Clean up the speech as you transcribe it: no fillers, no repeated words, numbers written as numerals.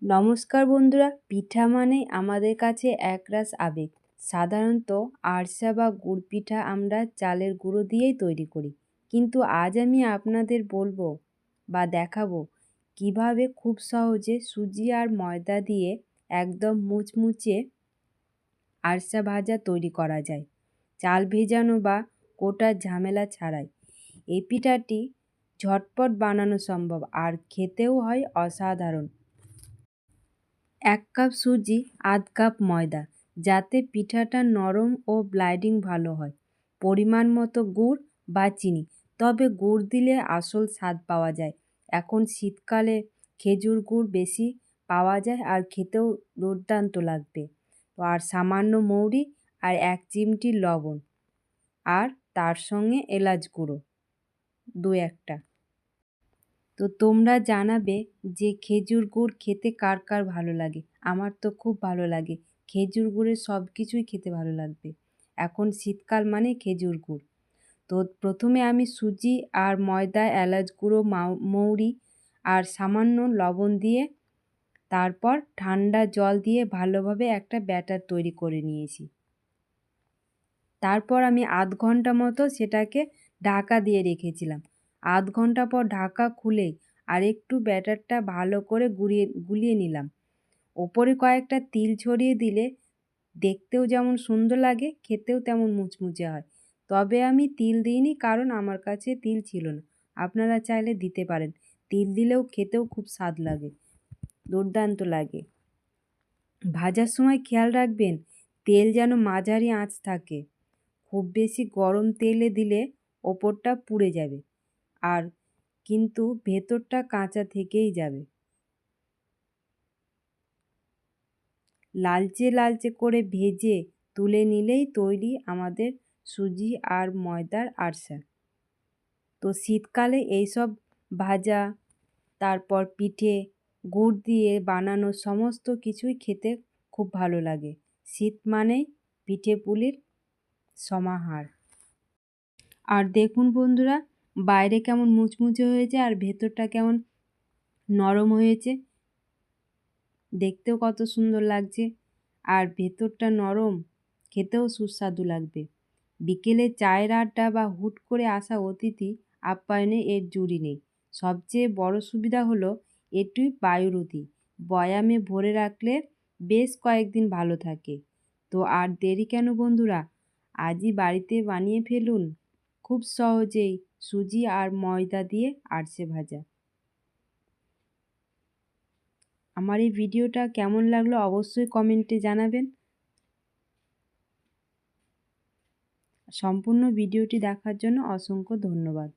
নমস্কার বন্ধুরা, পিঠা মানেই আমাদের কাছে একরাশ আবেগ। সাধারণত আরসা বা গুড় পিঠা আমরা চালের গুঁড়ো দিয়েই তৈরি করি, কিন্তু আজ আমি আপনাদের বলবো বা দেখাবো কিভাবে খুব সহজে সুজি আর ময়দা দিয়ে একদম মুচমুচে আরসা ভাজা তৈরি করা যায়, চাল ভেজানো বা কোটার ঝামেলা ছাড়াই। এই পিঠাটি ঝটপট বানানো সম্ভব আর খেতেও হয় অসাধারণ। 1 কাপ সুজি, আধ কাপ ময়দা, যাতে পিঠাটা নরম ও ব্লাইন্ডিং ভালো হয়। পরিমাণ মতো গুড় বা চিনি, তবে গুড় দিলে আসল স্বাদ পাওয়া যায়। এখন শীতকালে খেজুর গুড় বেশি পাওয়া যায় আর খেতেও দুর্দান্ত লাগবে। আর সামান্য মৌরি আর 1 চিমটি লবণ, আর তার সঙ্গে এলাচ গুঁড়ো 2-1টা। তো তোমরা জানাবে যে খেজুর গুড় খেতে কার কার ভালো লাগে। আমার তো খুব ভালো লাগে। খেজুর গুড়ের সব কিছুই খেতে ভালো লাগবে। এখন শীতকাল মানে খেজুর গুড়। তো প্রথমে আমি সুজি আর ময়দা, এলাচ গুঁড়ো, মৌরি আর সামান্য লবণ দিয়ে তারপর ঠান্ডা জল দিয়ে ভালোভাবে একটা ব্যাটার তৈরি করে নিয়েছি। তারপর আমি আধ ঘন্টা মতো সেটাকে ঢাকা দিয়ে রেখেছিলাম। আধ ঘন্টা পর ঢাকা খুলেই আরেকটু ব্যাটারটা ভালো করে গুলিয়ে নিলাম। ওপরে কয়েকটা তিল ছড়িয়ে দিলে দেখতেও যেমন সুন্দর লাগে, খেতেও তেমন মুচমুচে হয়। তবে আমি তিল দিইনি, কারণ আমার কাছে তিল ছিল না। আপনারা চাইলে দিতে পারেন। তিল দিলেও খেতেও খুব স্বাদ লাগে, দুর্দান্ত লাগে। ভাজার সময় খেয়াল রাখবেন তেল যেন মাঝারি আঁচ থাকে। খুব বেশি গরম তেলে দিলে ওপরটা পুড়ে যাবে, আর কিন্তু ভেতরটা কাঁচা থেকেই যাবে। লালচে লালচে করে ভেজে তুলে নিলেই তৈরি আমাদের সুজি আর ময়দার আরসা। তো শীতকালে এইসব ভাজা, তারপর পিঠে, গুড় দিয়ে বানানো সমস্ত কিছুই খেতে খুব ভালো লাগে। শীত মানেই পিঠে পুলির সমাহার। আর দেখুন বন্ধুরা, বাইরে কেমন মুচমুচে হয়েছে আর ভেতরটা কেমন নরম হয়েছে, দেখতেও কত সুন্দর লাগছে। আর ভেতরটা নরম, খেতেও সুস্বাদু লাগবে। বিকেলে চায়ের আড্ডা বা হুট করে আসা অতিথি আপ্যায়নে এর জুড়ি নেই। সবচেয়ে বড় সুবিধা হলো এটি বায়ুরোধী। বয়ামে ভরে রাখলে বেশ কয়েকদিন ভালো থাকে। তো আর দেরি কেন বন্ধুরা, আজই বাড়িতে বানিয়ে ফেলুন খুব সহজেই সুজি আর ময়দা দিয়ে আরসে ভাজা। আমার এই ভিডিওটা কেমন লাগলো অবশ্যই কমেন্টে জানাবেন। সম্পূর্ণ ভিডিওটি দেখার জন্য অসংখ্য ধন্যবাদ।